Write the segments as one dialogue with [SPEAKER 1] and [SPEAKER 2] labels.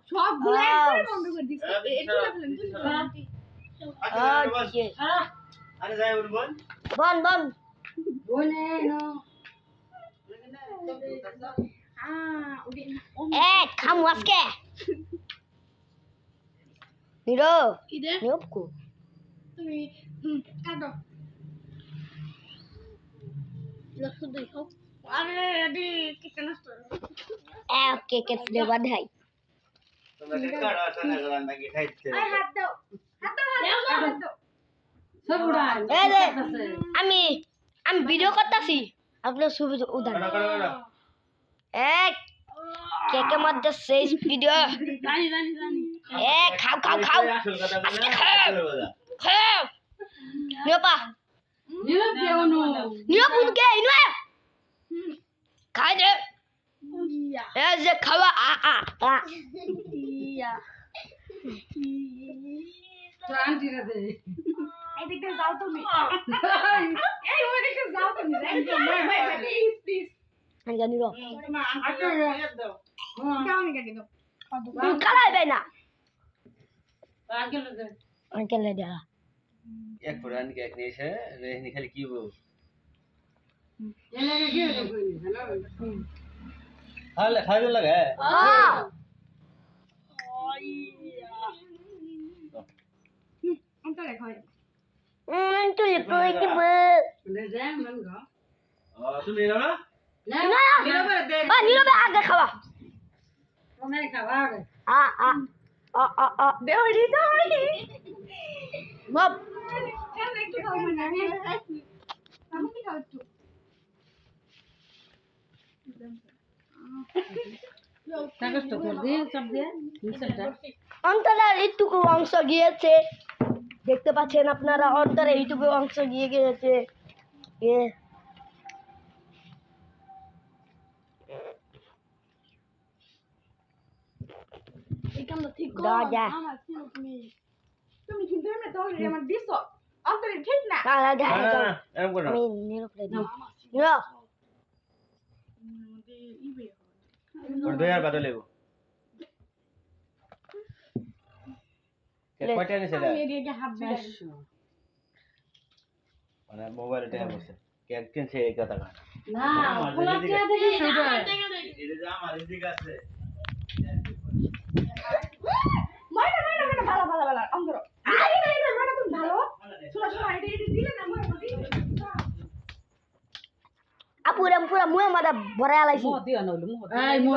[SPEAKER 1] সবগুলো একবারে বন্ধ করে দিছে এগুলো
[SPEAKER 2] ওকে
[SPEAKER 3] আরে যাই বল
[SPEAKER 2] বন বন
[SPEAKER 1] বলে নো
[SPEAKER 2] খামু আজকে নিরো
[SPEAKER 1] ইদে
[SPEAKER 2] নিয়োগকু
[SPEAKER 1] তুমি কাটো লক্ষ্য দেখো আরে রেডি কিচেন নষ্ট
[SPEAKER 2] ওকে কেটে দে বাধাই
[SPEAKER 3] তোমরা কাড়া আসলে গলান নাকি খাইতে
[SPEAKER 1] আই হাত দাও হাত দাও সবুড়া
[SPEAKER 2] আমি আমি ভিডিও করতেছি আপনার ছবি উদাহরণ
[SPEAKER 3] কাড়া
[SPEAKER 2] এক কেকের মধ্যে সেই ভিডিও
[SPEAKER 1] জানি
[SPEAKER 2] খাও খাও খাও
[SPEAKER 3] আসল কথা
[SPEAKER 2] আজকে
[SPEAKER 3] বলা
[SPEAKER 2] খাও
[SPEAKER 3] আসল কথা
[SPEAKER 2] খাও নিয়োপা
[SPEAKER 1] নিরব দেওনো
[SPEAKER 2] নিয়োপুন কে ইনো খাই দে
[SPEAKER 1] ইয়া
[SPEAKER 2] এ যে খাওয়া আ
[SPEAKER 1] ইয়া
[SPEAKER 4] আন্টি রে দে
[SPEAKER 1] এদিকে যাও তুমি এই ওদিকে যাও তুমি প্লিজ
[SPEAKER 2] আমি জানি রো
[SPEAKER 1] দাও নি কেটে দাও
[SPEAKER 2] কালাই বে না
[SPEAKER 4] আঙ্কেল দে
[SPEAKER 2] আঙ্কেল দে
[SPEAKER 3] এক পুরান কেক নিয়েছে রেহনি খালি কি বল
[SPEAKER 4] এনে কি রে কইনি হ্যালো
[SPEAKER 3] খাই দিন লাগে
[SPEAKER 1] অন্তরে খাই
[SPEAKER 2] তুই কই কি বে
[SPEAKER 4] দে দে মন গো
[SPEAKER 3] তুমি এলো না
[SPEAKER 4] না
[SPEAKER 2] না
[SPEAKER 4] নিরবে দে
[SPEAKER 2] নিরবে আগে খাওয়া
[SPEAKER 4] তুমি খাওয়া রে
[SPEAKER 1] দেওরি দেওরি
[SPEAKER 2] মব
[SPEAKER 1] কেন একটু খাও মানে আমি কি খাও একটু
[SPEAKER 4] কাগজটা কর দে সব দে মিশালটা
[SPEAKER 2] অন্তরের এইটুকু অংশ গিয়েছে দেখতে পাচ্ছেন আপনারা অন্তরের এইটুকু অংশ গিয়ে গিয়েছে
[SPEAKER 1] এই কামটা ঠিক করো
[SPEAKER 2] রাজা।
[SPEAKER 1] আমার ছিল তুমি কিন্তু এমনি তো আমার দিছো অন্তরে ঠিক না
[SPEAKER 3] এরকম করো
[SPEAKER 2] আমি নিরবে নিরব
[SPEAKER 3] और 2000 বাদ লেবো কে কয়টা নিছে
[SPEAKER 1] আমি এদিকে হাত দিলাম
[SPEAKER 3] মানে মোবাইল টাইম বসে কেক কিনছে এই কথা
[SPEAKER 4] না পোলা কে দেখি শুধু
[SPEAKER 3] এই যে আমার এদিকে আছে
[SPEAKER 1] মাইনা ভালো অন্তর আরে মাইনা তুমি ভালো শোনো এটা দিলে না মই
[SPEAKER 2] পুরা মুয়ে মাদা ভরা লাইছি
[SPEAKER 4] মো দিও নলু মো এই মো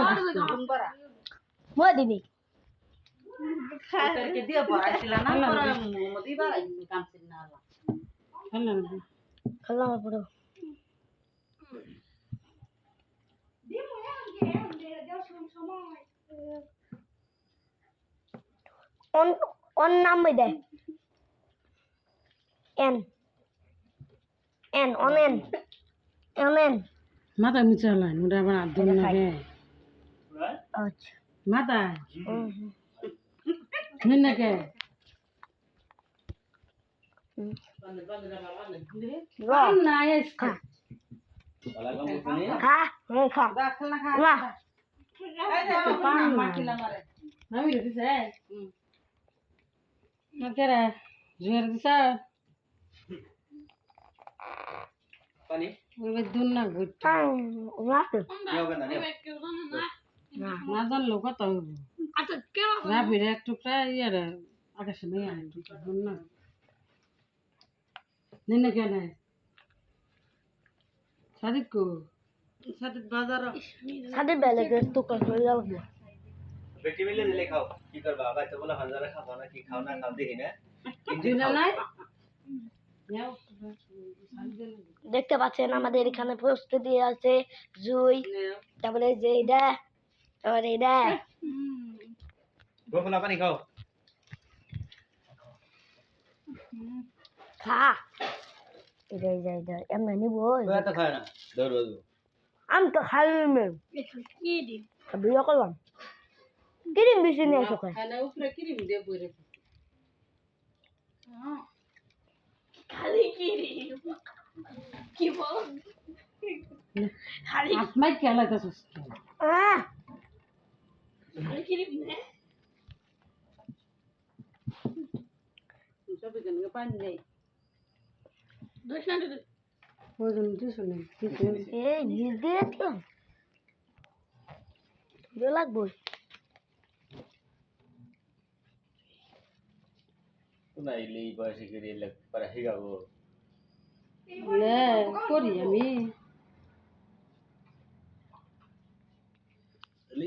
[SPEAKER 2] মুয়ে দিবি
[SPEAKER 4] কে দিও পড়াইছিল না পড়া মো দিবা কাম ছিল না হ্যালো
[SPEAKER 2] খালাম পুরো
[SPEAKER 1] দিমু এমন দেও সময়
[SPEAKER 2] on নাম দে n on n
[SPEAKER 4] মাথা মিচালাই ওটা আবার আদম লাগে
[SPEAKER 2] আচ্ছা
[SPEAKER 4] মাথা নিনকে
[SPEAKER 2] র
[SPEAKER 4] না এসকা
[SPEAKER 3] বলা কম শুনি
[SPEAKER 2] খা খা
[SPEAKER 4] দাখল না খা
[SPEAKER 2] না
[SPEAKER 4] এই যে পান মাকিলা মারে আমি দিছে না কেরে জুয়ার দিছা
[SPEAKER 3] পানি
[SPEAKER 4] ওই দুন না গুট
[SPEAKER 2] রাতে
[SPEAKER 3] কেউ কেন না
[SPEAKER 4] না জান লোক তো
[SPEAKER 1] আচ্ছা কেন
[SPEAKER 4] রাবির এক টুকরা ইয়ার আকাশে নেই আই দুন না নিনে কেন সাদিক কো সাদিক বাজার
[SPEAKER 2] সাথে বেলে কে তো কর হয়ে যাবে
[SPEAKER 3] বেটি মিলে দিলে খাও কি করবা ভাই তো বলা হাজারে খাও না কি খাও না খাও দেখি না
[SPEAKER 4] দিন নাই
[SPEAKER 2] দেখতে পাচ্ছেন আমাদের এখানে প্রস্তুতি আছে জুই তারপরে যে এটা তারপরে এটা
[SPEAKER 3] গোপলা পানি খাও
[SPEAKER 2] খা এটা এমনি নিব
[SPEAKER 3] ওই তো খায় না দৌড় বাজু
[SPEAKER 2] আমি তো খাই মে
[SPEAKER 1] কি দি
[SPEAKER 2] বিয়ে করলাম কিরিম বেশি নিয়ে আসো খাই
[SPEAKER 4] খানা উপরে কিরিম দিয়ে বইরে
[SPEAKER 1] খালি কি রে কি বল খালি
[SPEAKER 4] আত্মাই কেলা তো সুস্থ
[SPEAKER 2] আহ
[SPEAKER 4] সব এখানে পানি নেই
[SPEAKER 2] এই নিজ দিয়ে রাখলাম ভালো লাগবো
[SPEAKER 3] না এলে এই বয়সে করে এলে পরে শিখাবো
[SPEAKER 4] করি আমি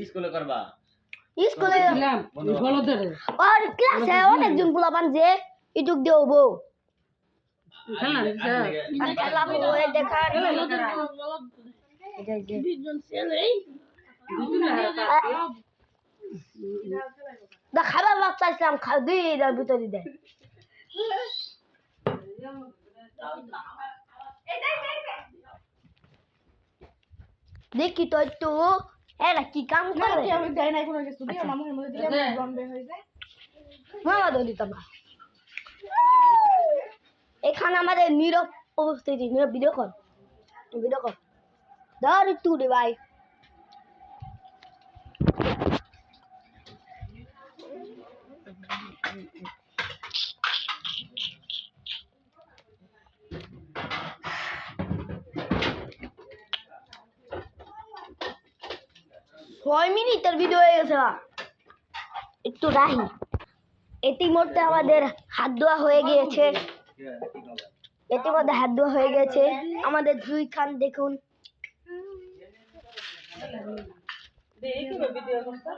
[SPEAKER 3] স্কুলে করবা
[SPEAKER 2] স্কুলে
[SPEAKER 4] বলদের
[SPEAKER 2] আর ক্লাসে অনেকজন পোলাপান যে ইটুক দিয়ে হবো খেলাম ওই দেখার খাবার বাচ্চা আসলাম দুই ভিতরে দেয় দেখি তো একটু এরা কি কাম
[SPEAKER 1] না
[SPEAKER 2] করে
[SPEAKER 1] কি আমি দেই নাই কোনো কিছু দিও না মুখের মধ্যে দিলে গন্ধ হয়ে যায়
[SPEAKER 2] মামা দলি তোমা এখানে আমাদের নীরব উপস্থিতি নীরব ভিডিও কর ধর একটু রে ভাই ছয় মিনিটের ভিডিও হয়ে গেছে বা একটু রাহি ইতিমধ্যে আমাদের হাত ধোয়া হয়ে গিয়েছে আমাদের জুই খান দেখুন
[SPEAKER 4] ভিডিও করতে